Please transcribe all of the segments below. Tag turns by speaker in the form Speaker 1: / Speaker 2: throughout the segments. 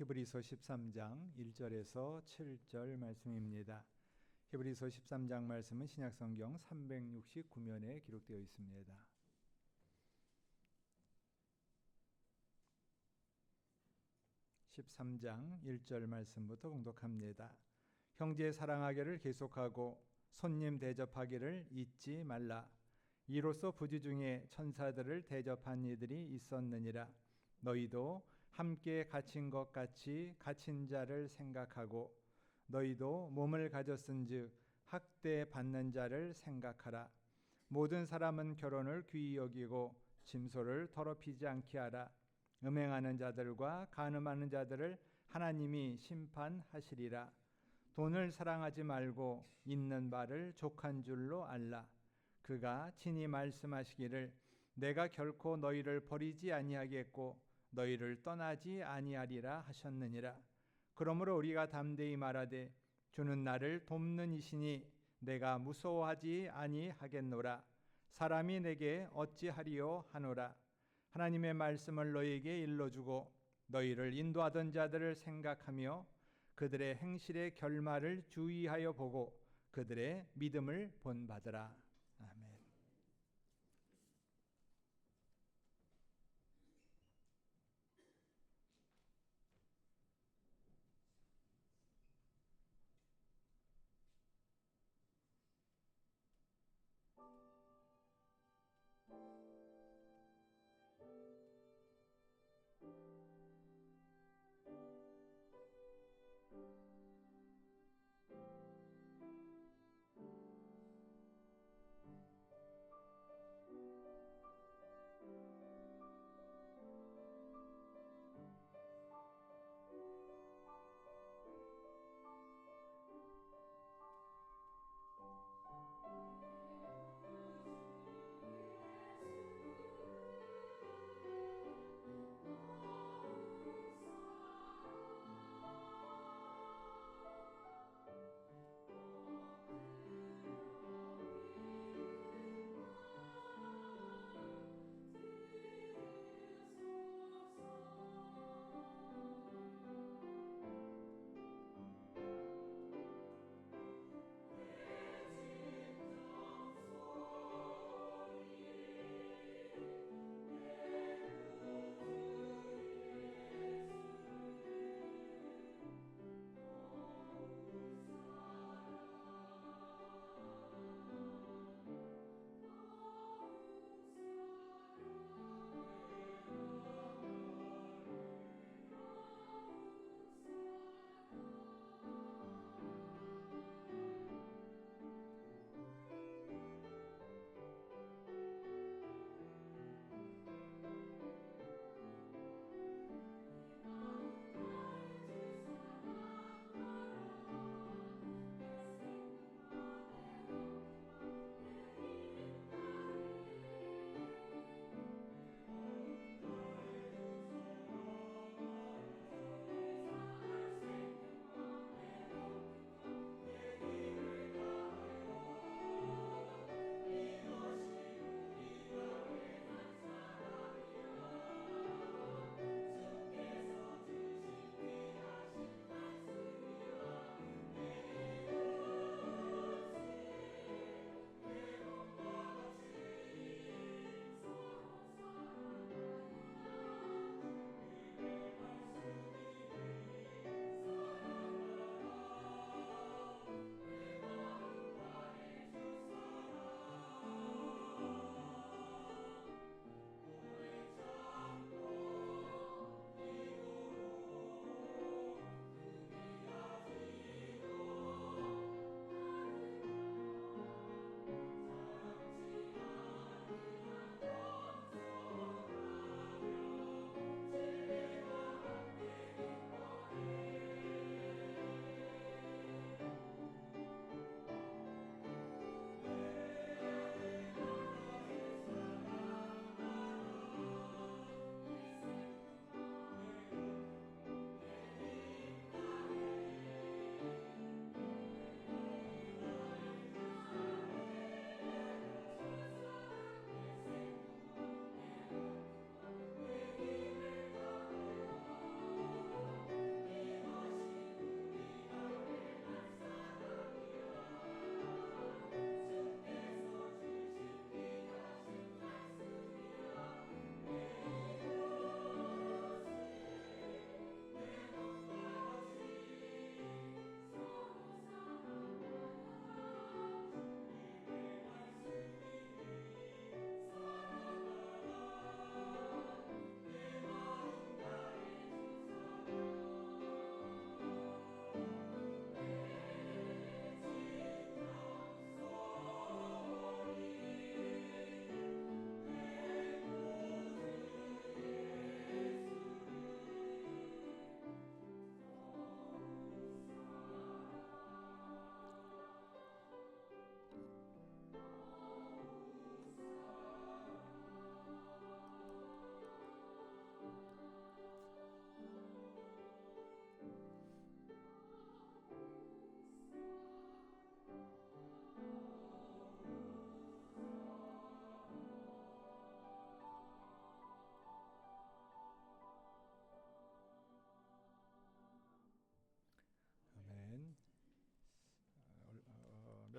Speaker 1: 히브리서 13장 1절에서 7절 말씀입니다. 히브리서 13장 말씀은 신약성경 369면에 기록되어 있습니다. (13장) 1절 말씀부터 봉독합니다. 형제 사랑하기를 계속하고 손님 대접하기를 잊지 말라. 이로써 부지 중에 천사들을 대접한 이들이 있었느니라. 너희도 함께 갇힌 것 같이 갇힌 자를 생각하고 너희도 몸을 가졌은즉 학대 받는 자를 생각하라. 모든 사람은 결혼을 귀히 여기고 짐소를 더럽히지 않게 하라. 음행하는 자들과 간음하는 자들을 하나님이 심판하시리라. 돈을 사랑하지 말고 있는 바를 족한 줄로 알라. 그가 친히 말씀하시기를 내가 결코 너희를 버리지 아니하겠고 너희를 떠나지 아니하리라 하셨느니라. 그러므로 우리가 담대히 말하되 주는 나를 돕는 이시니 내가 무서워하지 아니하겠노라. 사람이 내게 어찌하리요 하노라. 하나님의 말씀을 너희에게 일러주고 너희를 인도하던 자들을 생각하며 그들의 행실의 결말을 주의하여 보고 그들의 믿음을 본받으라. 아멘.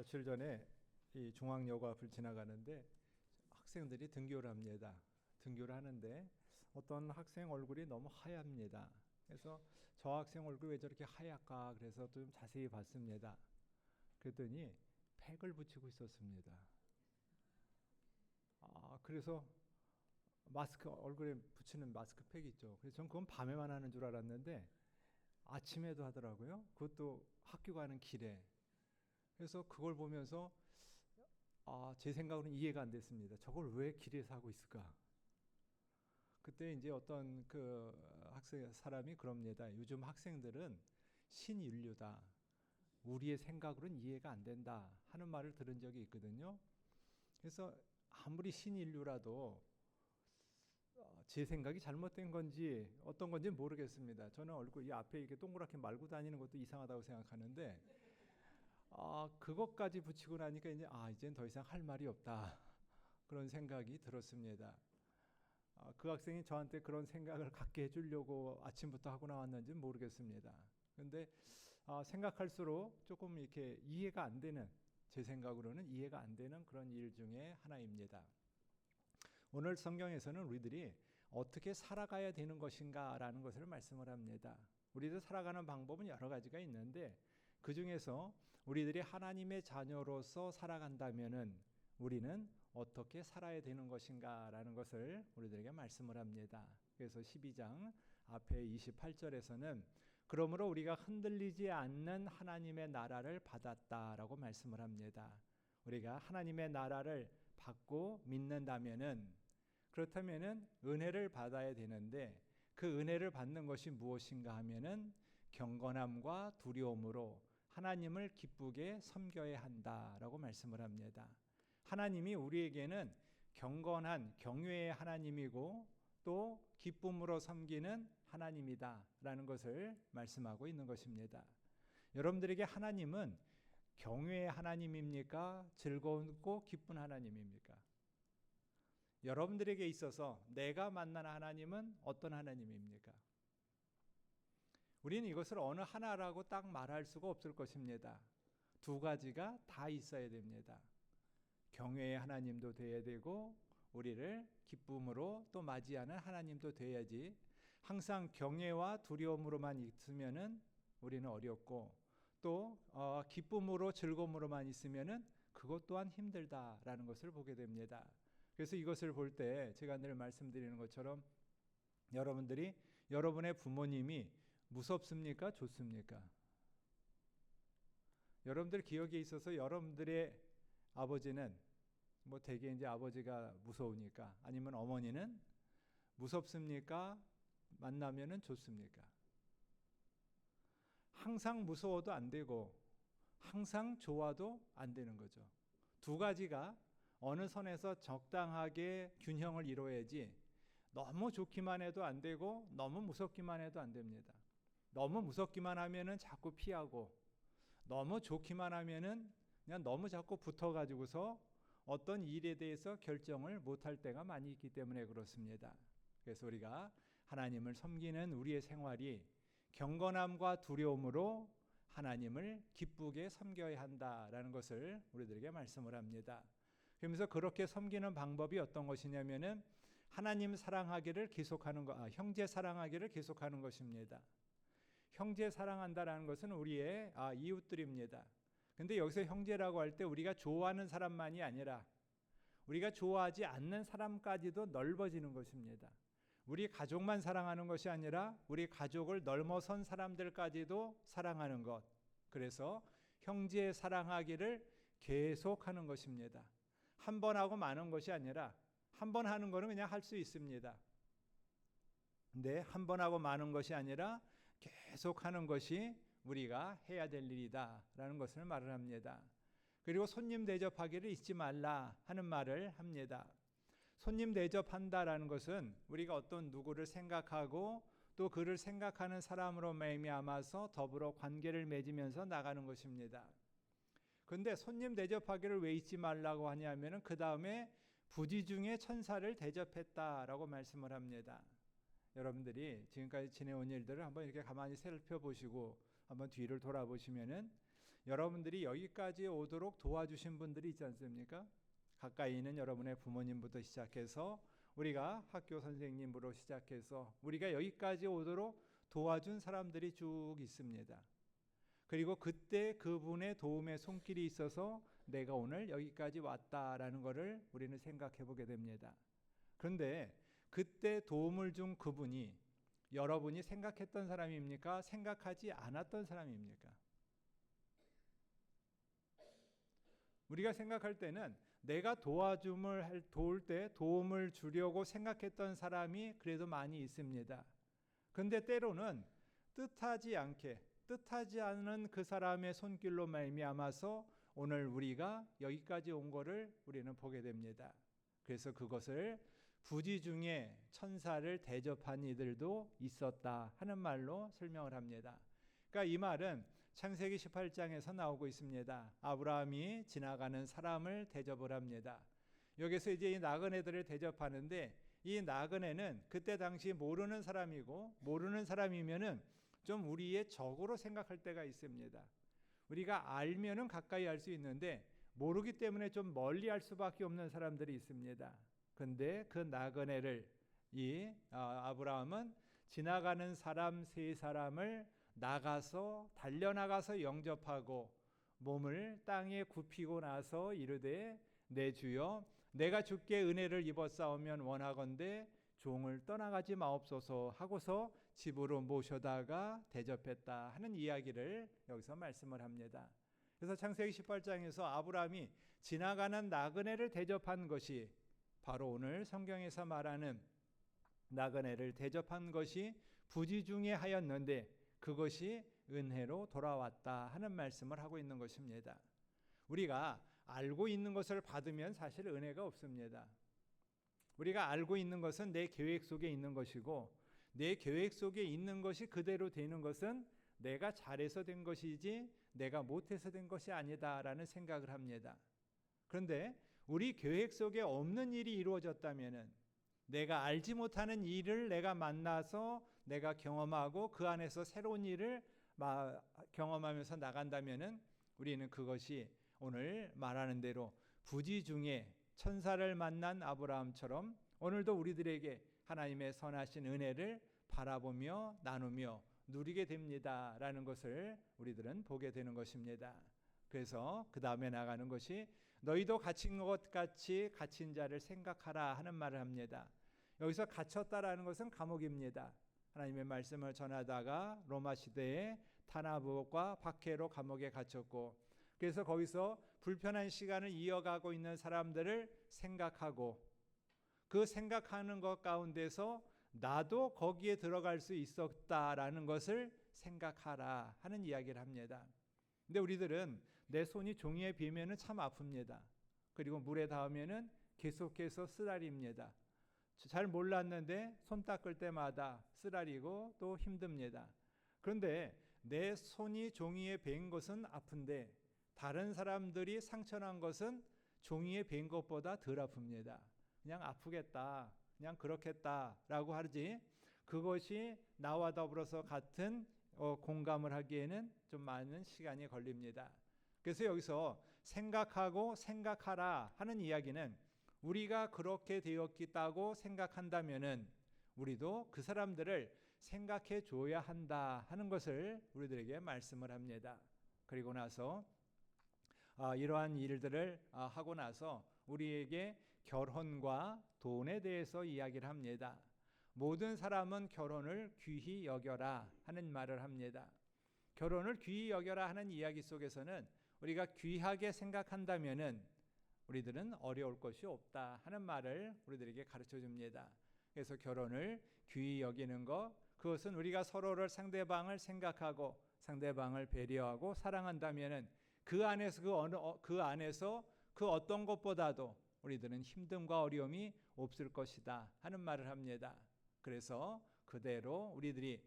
Speaker 1: 며칠 전에 이 중앙여고 앞을 지나가는데 학생들이 등교를 합니다. 등교를 하는데 어떤 학생 얼굴이 너무 하얗습니다. 그래서 저 학생 얼굴 왜 저렇게 하얗까? 그래서 좀 자세히 봤습니다. 그랬더니 팩을 붙이고 있었습니다. 그래서 마스크 얼굴에 붙이는 마스크팩 있죠. 그래서 전 그건 밤에만 하는 줄 알았는데 아침에도 하더라고요. 그것도 학교 가는 길에. 그래서 그걸 보면서 제 생각으로는 이해가 안 됐습니다. 저걸 왜 길에서 하고 있을까? 그때 이제 어떤 그 학생 사람이 그럽니다. 요즘 학생들은 신인류다. 우리의 생각으로는 이해가 안 된다 하는 말을 들은 적이 있거든요. 그래서 아무리 신인류라도 제 생각이 잘못된 건지 어떤 건지 모르겠습니다. 저는 얼굴 이 앞에 이렇게 동그랗게 말고 다니는 것도 이상하다고 생각하는데 그것까지 붙이고 나니까 이제는 더 이상 할 말이 없다 그런 생각이 들었습니다. 그 학생이 저한테 그런 생각을 갖게 해주려고 아침부터 하고 나왔는지는 모르겠습니다. 그런데 생각할수록 조금 이렇게 이해가 안 되는, 제 생각으로는 이해가 안 되는 그런 일 중에 하나입니다. 오늘 성경에서는 우리들이 어떻게 살아가야 되는 것인가라는 것을 말씀을 합니다. 우리들 살아가는 방법은 여러 가지가 있는데 그 중에서 우리들이 하나님의 자녀로서 살아간다면은 우리는 어떻게 살아야 되는 것인가라는 것을 우리들에게 말씀을 합니다. 그래서 12장 앞에 28절에서는 그러므로 우리가 흔들리지 않는 하나님의 나라를 받았다라고 말씀을 합니다. 우리가 하나님의 나라를 받고 믿는다면은 그렇다면은 은혜를 받아야 되는데 그 은혜를 받는 것이 무엇인가 하면은 경건함과 두려움으로 하나님을 기쁘게 섬겨야 한다라고 말씀을 합니다. 하나님이 우리에게는 경건한 경외의 하나님이고 또 기쁨으로 섬기는 하나님이다라는 것을 말씀하고 있는 것입니다. 여러분들에게 하나님은 경외의 하나님입니까? 즐겁고 기쁜 하나님입니까? 여러분들에게 있어서 내가 만난 하나님은 어떤 하나님입니까? 우리는 이것을 어느 하나라고 딱 말할 수가 없을 것입니다. 두 가지가 다 있어야 됩니다. 경외의 하나님도 돼야 되고 우리를 기쁨으로 또 맞이하는 하나님도 돼야지 항상 경외와 두려움으로만 있으면은 우리는 어렵고 또 기쁨으로 즐거움으로만 있으면은 그것 또한 힘들다라는 것을 보게 됩니다. 그래서 이것을 볼 때 제가 늘 말씀드리는 것처럼 여러분들이 여러분의 부모님이 무섭습니까? 좋습니까? 여러분들 기억에 있어서 여러분들의 아버지는 대개 이제 아버지가 무서우니까 아니면 어머니는 무섭습니까? 만나면은 좋습니까? 항상 무서워도 안 되고 항상 좋아도 안 되는 거죠. 두 가지가 어느 선에서 적당하게 균형을 이루어야지 너무 좋기만 해도 안 되고 너무 무섭기만 해도 안 됩니다. 너무 무섭기만 하면은 자꾸 피하고 너무 좋기만 하면은 그냥 너무 자꾸 붙어가지고서 어떤 일에 대해서 결정을 못할 때가 많이 있기 때문에 그렇습니다. 그래서 우리가 하나님을 섬기는 우리의 생활이 경건함과 두려움으로 하나님을 기쁘게 섬겨야 한다라는 것을 우리들에게 말씀을 합니다. 그러면서 그렇게 섬기는 방법이 어떤 것이냐면은 하나님 사랑하기를 계속하는 것, 형제 사랑하기를 계속하는 것입니다. 형제 사랑한다라는 것은 우리의 이웃들입니다. 근데 여기서 형제라고 할 때 우리가 좋아하는 사람만이 아니라 우리가 좋아하지 않는 사람까지도 넓어지는 것입니다. 우리 가족만 사랑하는 것이 아니라 우리 가족을 넘어선 사람들까지도 사랑하는 것. 그래서 형제 사랑하기를 계속하는 것입니다. 한 번 하고 마는 것이 아니라 한 번 하는 거는 그냥 할 수 있습니다. 근데 한 번 하고 마는 것이 아니라 계속 하는 것이 우리가 해야 될 일이다라는 것을 말을 합니다. 그리고 손님 대접하기를 잊지 말라 하는 말을 합니다. 손님 대접한다라는 것은 우리가 어떤 누구를 생각하고 또 그를 생각하는 사람으로 말미암아서 더불어 관계를 맺으면서 나가는 것입니다. 그런데 손님 대접하기를 왜 잊지 말라고 하냐면은 그 다음에 부지 중에 천사를 대접했다라고 말씀을 합니다. 여러분들이 지금까지 지내온 일들을 한번 이렇게 가만히 살펴보시고 한번 뒤를 돌아보시면은 여러분들이 여기까지 오도록 도와주신 분들이 있지 않습니까? 가까이 있는 여러분의 부모님부터 시작해서 우리가 학교 선생님으로 시작해서 우리가 여기까지 오도록 도와준 사람들이 쭉 있습니다. 그리고 그때 그분의 도움의 손길이 있어서 내가 오늘 여기까지 왔다라는 것을 우리는 생각해 보게 됩니다. 그런데 그때 도움을 준 그분이 여러분이 생각했던 사람입니까? 생각하지 않았던 사람입니까? 우리가 생각할 때는 내가 도울 때 도움을 주려고 생각했던 사람이 그래도 많이 있습니다. 그런데 때로는 뜻하지 않은 그 사람의 손길로 말미암아서 오늘 우리가 여기까지 온 것을 우리는 보게 됩니다. 그래서 그것을 부지 중에 천사를 대접한 이들도 있었다 하는 말로 설명을 합니다. 그러니까 이 말은 창세기 18장에서 나오고 있습니다. 아브라함이 지나가는 사람을 대접을 합니다. 여기서 이제 이 나그네들을 대접하는데 이 나그네는 그때 당시 모르는 사람이고 모르는 사람이면은 좀 우리의 적으로 생각할 때가 있습니다. 우리가 알면은 가까이 할 수 있는데 모르기 때문에 좀 멀리 할 수밖에 없는 사람들이 있습니다. 근데 그 나그네를 아브라함은 지나가는 사람 세 사람을 달려나가서 영접하고 몸을 땅에 굽히고 나서 이르되 내 주여 내가 주께 은혜를 입었사오면 원하건대 종을 떠나가지 마옵소서 하고서 집으로 모셔다가 대접했다 하는 이야기를 여기서 말씀을 합니다. 그래서 창세기 18장에서 아브라함이 지나가는 나그네를 대접한 것이 바로 오늘 성경에서 말하는 나그네를 대접한 것이 부지중에 하였는데 그것이 은혜로 돌아왔다 하는 말씀을 하고 있는 것입니다. 우리가 알고 있는 것을 받으면 사실 은혜가 없습니다. 우리가 알고 있는 것은 내 계획 속에 있는 것이고 내 계획 속에 있는 것이 그대로 되는 것은 내가 잘해서 된 것이지 내가 못해서 된 것이 아니다라는 생각을 합니다. 그런데 우리 계획 속에 없는 일이 이루어졌다면은 내가 알지 못하는 일을 내가 만나서 내가 경험하고 그 안에서 새로운 일을 경험하면서 나간다면은 우리는 그것이 오늘 말하는 대로 부지 중에 천사를 만난 아브라함처럼 오늘도 우리들에게 하나님의 선하신 은혜를 바라보며 나누며 누리게 됩니다라는 것을 우리들은 보게 되는 것입니다. 그래서 그 다음에 나가는 것이 너희도 갇힌 것 같이 갇힌 자를 생각하라 하는 말을 합니다. 여기서 갇혔다라는 것은 감옥입니다. 하나님의 말씀을 전하다가 로마 시대에 타나부과 박해로 감옥에 갇혔고 그래서 거기서 불편한 시간을 이어가고 있는 사람들을 생각하고 그 생각하는 것 가운데서 나도 거기에 들어갈 수 있었다라는 것을 생각하라 하는 이야기를 합니다. 근데 우리들은 내 손이 종이에 비면은 참 아픕니다. 그리고 물에 닿으면은 계속해서 쓰라립니다. 잘 몰랐는데 손 닦을 때마다 쓰라리고 또 힘듭니다. 그런데 내 손이 종이에 베인 것은 아픈데 다른 사람들이 상처난 것은 종이에 베인 것보다 덜 아픕니다. 그냥 아프겠다, 그냥 그렇겠다라고 하지 그것이 나와 더불어서 같은 공감을 하기에는 좀 많은 시간이 걸립니다. 그래서 여기서 생각하고 생각하라 하는 이야기는 우리가 그렇게 되었다고 생각한다면은 우리도 그 사람들을 생각해 줘야 한다 하는 것을 우리들에게 말씀을 합니다. 그리고 나서 이러한 일들을 하고 나서 우리에게 결혼과 돈에 대해서 이야기를 합니다. 모든 사람은 결혼을 귀히 여겨라 하는 말을 합니다. 결혼을 귀히 여겨라 하는 이야기 속에서는 우리가 귀하게 생각한다면은 우리들은 어려울 것이 없다 하는 말을 우리들에게 가르쳐 줍니다. 그래서 결혼을 귀히 여기는 것, 그것은 우리가 서로를 상대방을 생각하고 상대방을 배려하고 사랑한다면은 그 안에서 그 어떤 것보다도 우리들은 힘듦과 어려움이 없을 것이다 하는 말을 합니다. 그래서 그대로 우리들이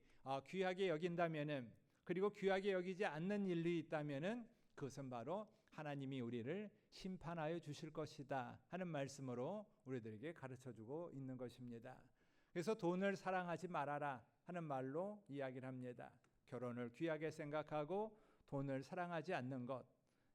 Speaker 1: 귀하게 여긴다면은 그리고 귀하게 여기지 않는 일이 있다면은 그것은 바로 하나님이 우리를 심판하여 주실 것이다 하는 말씀으로 우리들에게 가르쳐주고 있는 것입니다. 그래서 돈을 사랑하지 말아라 하는 말로 이야기를 합니다. 결혼을 귀하게 생각하고 돈을 사랑하지 않는 것.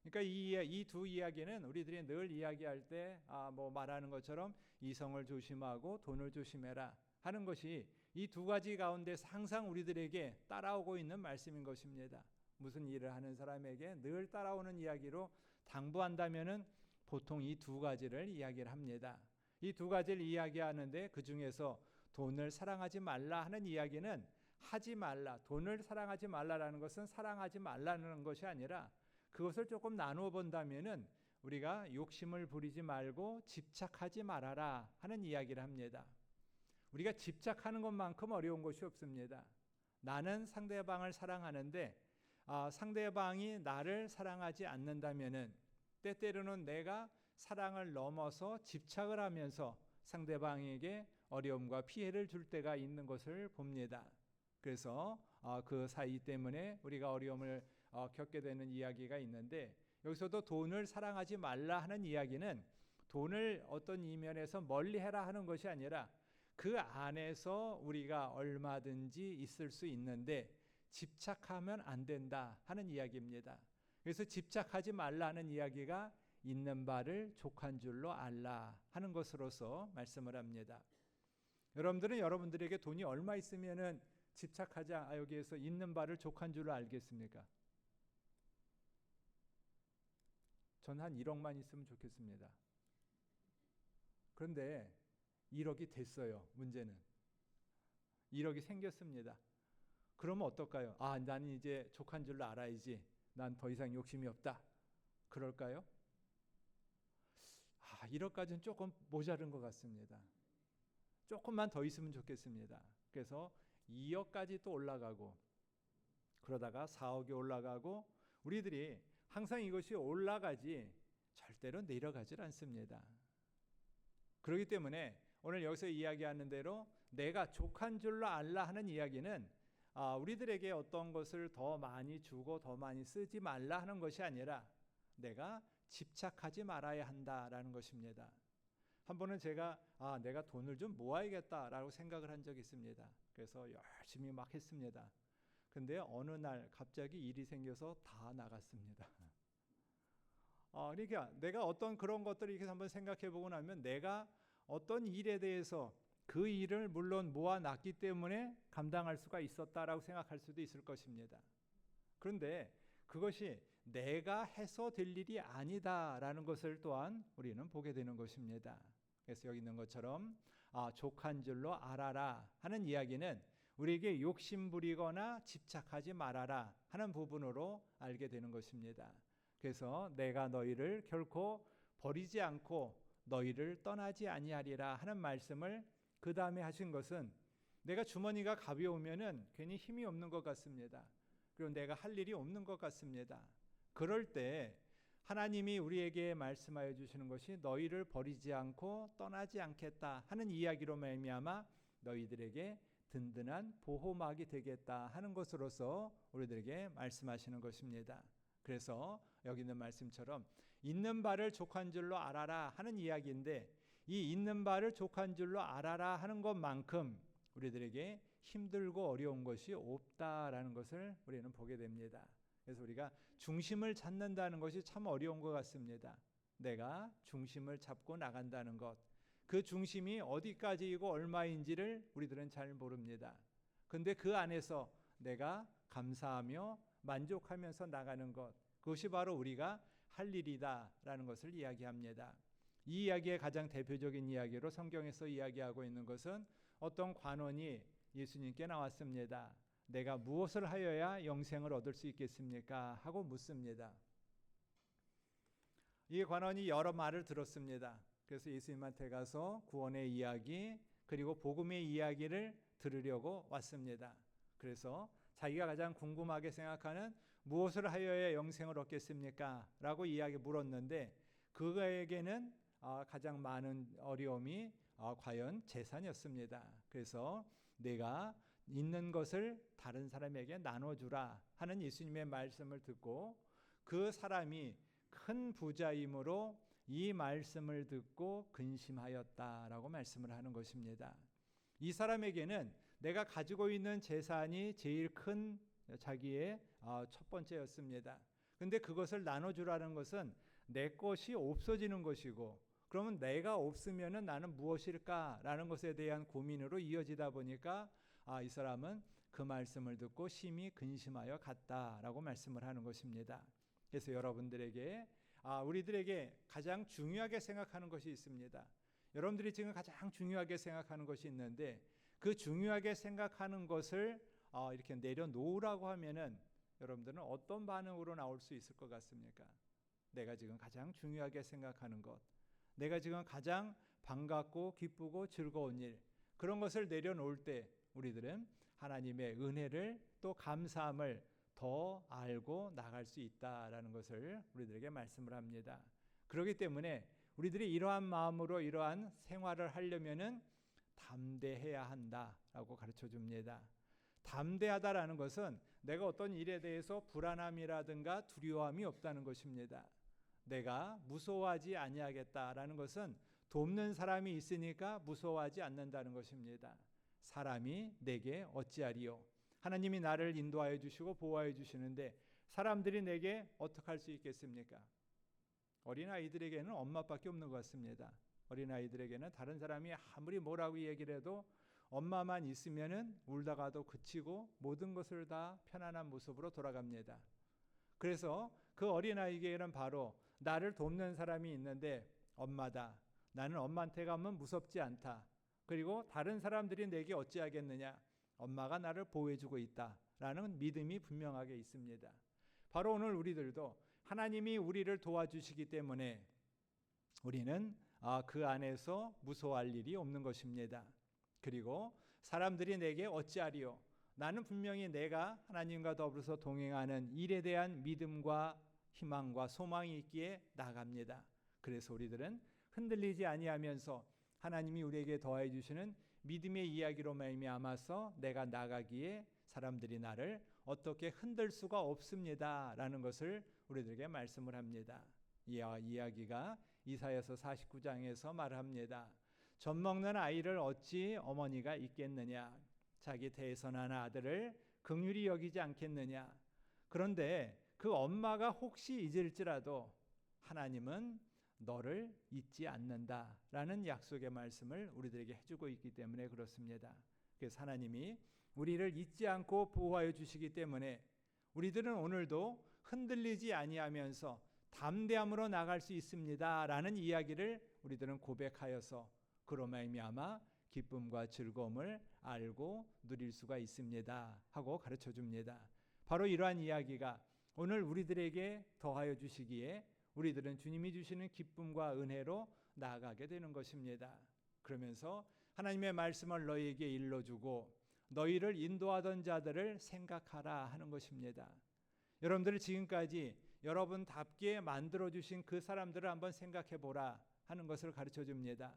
Speaker 1: 그러니까 이 두 이야기는 우리들이 늘 이야기할 때 뭐 말하는 것처럼 이성을 조심하고 돈을 조심해라 하는 것이 이 두 가지 가운데서 항상 우리들에게 따라오고 있는 말씀인 것입니다. 무슨 일을 하는 사람에게 늘 따라오는 이야기로 당부한다면은 보통 이 두 가지를 이야기를 합니다. 이 두 가지를 이야기하는데 그 중에서 돈을 사랑하지 말라 하는 이야기는 하지 말라, 돈을 사랑하지 말라라는 것은 사랑하지 말라는 것이 아니라 그것을 조금 나누어 본다면은 우리가 욕심을 부리지 말고 집착하지 말아라 하는 이야기를 합니다. 우리가 집착하는 것만큼 어려운 것이 없습니다. 나는 상대방을 사랑하는데 상대방이 나를 사랑하지 않는다면은 때때로는 내가 사랑을 넘어서 집착을 하면서 상대방에게 어려움과 피해를 줄 때가 있는 것을 봅니다. 그래서 그 사이 때문에 우리가 어려움을 겪게 되는 이야기가 있는데, 여기서도 돈을 사랑하지 말라 하는 이야기는 돈을 어떤 이면에서 멀리해라 하는 것이 아니라 그 안에서 우리가 얼마든지 있을 수 있는데 집착하면 안 된다 하는 이야기입니다. 그래서 집착하지 말라는 이야기가 있는 바를 족한 줄로 알라 하는 것으로서 말씀을 합니다. 여러분들은 여러분들에게 돈이 얼마 있으면은 집착하지 여기에서 있는 바를 족한 줄로 알겠습니까? 전 한 1억만 있으면 좋겠습니다. 그런데 1억이 됐어요. 문제는 1억이 생겼습니다. 그러면 어떨까요? 나는 이제 족한 줄로 알아야지. 난 더 이상 욕심이 없다. 그럴까요? 1억까지는 조금 모자른 것 같습니다. 조금만 더 있으면 좋겠습니다. 그래서 2억까지 또 올라가고, 그러다가 4억이 올라가고, 우리들이 항상 이것이 올라가지 절대로 내려가질 않습니다. 그렇기 때문에 오늘 여기서 이야기하는 대로 내가 족한 줄로 알라 하는 이야기는 우리들에게 어떤 것을 더 많이 주고 더 많이 쓰지 말라 하는 것이 아니라 내가 집착하지 말아야 한다라는 것입니다. 한 번은 제가 내가 돈을 좀 모아야겠다라고 생각을 한 적이 있습니다. 그래서 열심히 막 했습니다. 근데 어느 날 갑자기 일이 생겨서 다 나갔습니다. 그러니까 내가 어떤 그런 것들을 이렇게 한번 생각해 보고 나면 내가 어떤 일에 대해서 그 일을 물론 모아놨기 때문에 감당할 수가 있었다라고 생각할 수도 있을 것입니다. 그런데 그것이 내가 해서 될 일이 아니다라는 것을 또한 우리는 보게 되는 것입니다. 그래서 여기 있는 것처럼 족한 줄로 알아라 하는 이야기는 우리에게 욕심부리거나 집착하지 말아라 하는 부분으로 알게 되는 것입니다. 그래서 내가 너희를 결코 버리지 않고 너희를 떠나지 아니하리라 하는 말씀을 그 다음에 하신 것은 내가 주머니가 가벼우면은 괜히 힘이 없는 것 같습니다. 그리고 내가 할 일이 없는 것 같습니다. 그럴 때 하나님이 우리에게 말씀하여 주시는 것이 너희를 버리지 않고 떠나지 않겠다 하는 이야기로 말미암아 너희들에게 든든한 보호막이 되겠다 하는 것으로서 우리들에게 말씀하시는 것입니다. 그래서 여기 있는 말씀처럼 있는 바를 족한 줄로 알아라 하는 이야기인데, 이 있는 바를 족한 줄로 알아라 하는 것만큼 우리들에게 힘들고 어려운 것이 없다라는 것을 우리는 보게 됩니다. 그래서 우리가 중심을 찾는다는 것이 참 어려운 것 같습니다. 내가 중심을 잡고 나간다는 것, 그 중심이 어디까지이고 얼마인지를 우리들은 잘 모릅니다. 근데 그 안에서 내가 감사하며 만족하면서 나가는 것, 그것이 바로 우리가 할 일이다라는 것을 이야기합니다. 이 이야기의 가장 대표적인 이야기로 성경에서 이야기하고 있는 것은 어떤 관원이 예수님께 나왔습니다. 내가 무엇을 하여야 영생을 얻을 수 있겠습니까? 하고 묻습니다. 이 관원이 여러 말을 들었습니다. 그래서 예수님한테 가서 구원의 이야기 그리고 복음의 이야기를 들으려고 왔습니다. 그래서 자기가 가장 궁금하게 생각하는 무엇을 하여야 영생을 얻겠습니까? 라고 이야기 물었는데 그에게는 가장 많은 어려움이 과연 재산이었습니다. 그래서 내가 있는 것을 다른 사람에게 나눠주라 하는 예수님의 말씀을 듣고 그 사람이 큰 부자이므로 이 말씀을 듣고 근심하였다라고 말씀을 하는 것입니다. 이 사람에게는 내가 가지고 있는 재산이 제일 큰 자기의 첫 번째였습니다. 근데 그것을 나눠주라는 것은 내 것이 없어지는 것이고, 그러면 내가 없으면은 나는 무엇일까라는 것에 대한 고민으로 이어지다 보니까 이 사람은 그 말씀을 듣고 심히 근심하여 갔다라고 말씀을 하는 것입니다. 그래서 여러분들에게 우리들에게 가장 중요하게 생각하는 것이 있습니다. 여러분들이 지금 가장 중요하게 생각하는 것이 있는데, 그 중요하게 생각하는 것을 이렇게 내려놓으라고 하면은 여러분들은 어떤 반응으로 나올 수 있을 것 같습니까? 내가 지금 가장 중요하게 생각하는 것, 내가 지금 가장 반갑고 기쁘고 즐거운 일, 그런 것을 내려놓을 때 우리들은 하나님의 은혜를 또 감사함을 더 알고 나갈 수 있다라는 것을 우리들에게 말씀을 합니다. 그렇기 때문에 우리들이 이러한 마음으로 이러한 생활을 하려면은 담대해야 한다라고 가르쳐 줍니다. 담대하다라는 것은 내가 어떤 일에 대해서 불안함이라든가 두려움이 없다는 것입니다. 내가 무서워하지 아니하겠다라는 것은 돕는 사람이 있으니까 무서워하지 않는다는 것입니다. 사람이 내게 어찌하리요? 하나님이 나를 인도하여 주시고 보호하여 주시는데 사람들이 내게 어떻게 할 수 있겠습니까? 어린아이들에게는 엄마밖에 없는 것 같습니다. 어린아이들에게는 다른 사람이 아무리 뭐라고 얘기를 해도 엄마만 있으면은 울다가도 그치고 모든 것을 다 편안한 모습으로 돌아갑니다. 그래서 그 어린아이에게는 바로 나를 돕는 사람이 있는데 엄마다. 나는 엄마한테 가면 무섭지 않다. 그리고 다른 사람들이 내게 어찌하겠느냐. 엄마가 나를 보호해주고 있다라는 믿음이 분명하게 있습니다. 바로 오늘 우리들도 하나님이 우리를 도와주시기 때문에 우리는 그 안에서 무서워할 일이 없는 것입니다. 그리고 사람들이 내게 어찌하리요? 나는 분명히 내가 하나님과 더불어서 동행하는 일에 대한 믿음과 희망과 소망이 있기에 나갑니다. 그래서 우리들은 흔들리지 아니하면서 하나님이 우리에게 더해 주시는 믿음의 이야기로 말미암아서 내가 나가기에 사람들이 나를 어떻게 흔들 수가 없습니다라는 것을 우리들에게 말씀을 합니다. 이 이야기가 이사야서 49장에서 말합니다. 젖 먹는 아이를 어찌 어머니가 있겠느냐? 자기 태에서 난 아들을 긍휼히 여기지 않겠느냐? 그런데 그 엄마가 혹시 잊을지라도 하나님은 너를 잊지 않는다라는 약속의 말씀을 우리들에게 해주고 있기 때문에 그렇습니다. 그래서 하나님이 우리를 잊지 않고 보호하여 주시기 때문에 우리들은 오늘도 흔들리지 아니하면서 담대함으로 나갈 수 있습니다라는 이야기를 우리들은 고백하여서 그로 말미암아 기쁨과 즐거움을 알고 누릴 수가 있습니다 하고 가르쳐 줍니다. 바로 이러한 이야기가 오늘 우리들에게 더하여 주시기에 우리들은 주님이 주시는 기쁨과 은혜로 나아가게 되는 것입니다. 그러면서 하나님의 말씀을 너희에게 일러주고 너희를 인도하던 자들을 생각하라 하는 것입니다. 여러분들 지금까지 여러분답게 만들어주신 그 사람들을 한번 생각해 보라 하는 것을 가르쳐 줍니다.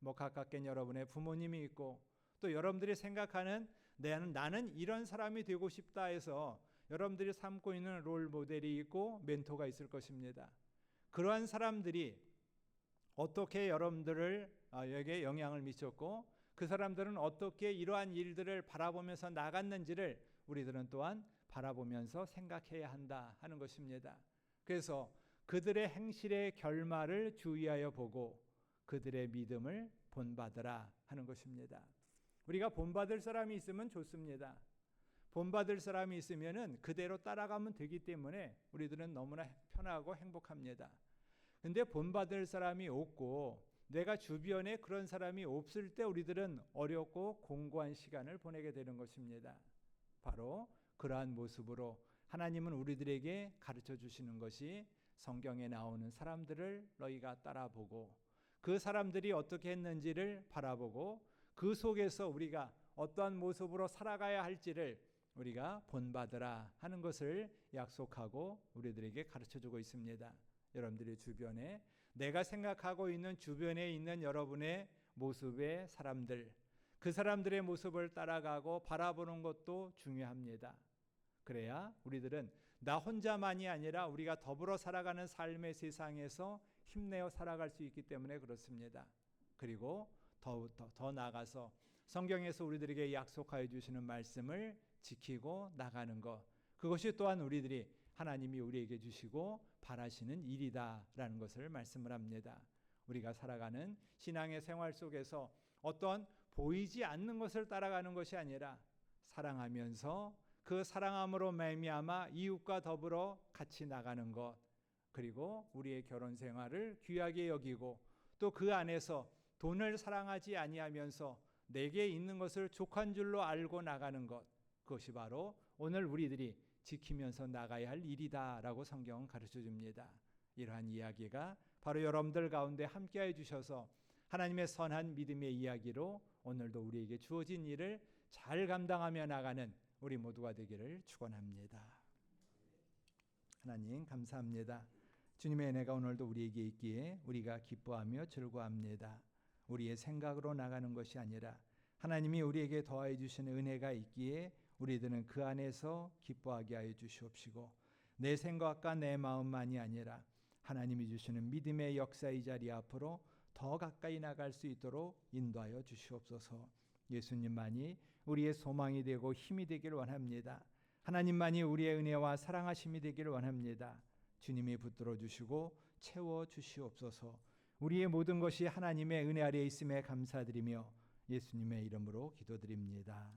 Speaker 1: 가깝게 여러분의 부모님이 있고 또 여러분들이 생각하는 나는 이런 사람이 되고 싶다 해서 여러분들이 삼고 있는 롤 모델이 있고 멘토가 있을 것입니다. 그러한 사람들이 어떻게 여러분들에게 영향을 미쳤고 그 사람들은 어떻게 이러한 일들을 바라보면서 나갔는지를 우리들은 또한 바라보면서 생각해야 한다 하는 것입니다. 그래서 그들의 행실의 결말을 주의하여 보고 그들의 믿음을 본받으라 하는 것입니다. 우리가 본받을 사람이 있으면 좋습니다. 본받을 사람이 있으면은 그대로 따라가면 되기 때문에 우리들은 너무나 편하고 행복합니다. 근데 본받을 사람이 없고 내가 주변에 그런 사람이 없을 때 우리들은 어렵고 공고한 시간을 보내게 되는 것입니다. 바로 그러한 모습으로 하나님은 우리들에게 가르쳐 주시는 것이 성경에 나오는 사람들을 너희가 따라보고 그 사람들이 어떻게 했는지를 바라보고 그 속에서 우리가 어떠한 모습으로 살아가야 할지를 우리가 본받으라 하는 것을 약속하고 우리들에게 가르쳐주고 있습니다. 여러분들의 주변에 내가 생각하고 있는 주변에 있는 여러분의 모습의 사람들, 그 사람들의 모습을 따라가고 바라보는 것도 중요합니다. 그래야 우리들은 나 혼자만이 아니라 우리가 더불어 살아가는 삶의 세상에서 힘내어 살아갈 수 있기 때문에 그렇습니다. 그리고 더 나아가서 성경에서 우리들에게 약속하여 주시는 말씀을 지키고 나가는 것, 그것이 또한 우리들이 하나님이 우리에게 주시고 바라시는 일이다라는 것을 말씀을 합니다. 우리가 살아가는 신앙의 생활 속에서 어떤 보이지 않는 것을 따라가는 것이 아니라 사랑하면서 그 사랑함으로 말미암아 이웃과 더불어 같이 나가는 것, 그리고 우리의 결혼 생활을 귀하게 여기고 또 그 안에서 돈을 사랑하지 아니하면서 내게 있는 것을 족한 줄로 알고 나가는 것, 그것이 바로 오늘 우리들이 지키면서 나가야 할 일이다라고 성경은 가르쳐 줍니다. 이러한 이야기가 바로 여러분들 가운데 함께해 주셔서 하나님의 선한 믿음의 이야기로 오늘도 우리에게 주어진 일을 잘 감당하며 나가는 우리 모두가 되기를 축원합니다. 하나님 감사합니다. 주님의 은혜가 오늘도 우리에게 있기에 우리가 기뻐하며 즐거워합니다. 우리의 생각으로 나가는 것이 아니라 하나님이 우리에게 더하여 주시는 은혜가 있기에 우리들은 그 안에서 기뻐하게 하여 주시옵시고, 내 생각과 내 마음만이 아니라 하나님이 주시는 믿음의 역사 이 자리 앞으로 더 가까이 나갈 수 있도록 인도하여 주시옵소서. 예수님만이 우리의 소망이 되고 힘이 되기를 원합니다. 하나님만이 우리의 은혜와 사랑하심이 되기를 원합니다. 주님이 붙들어 주시고 채워 주시옵소서. 우리의 모든 것이 하나님의 은혜 아래에 있음에 감사드리며 예수님의 이름으로 기도드립니다.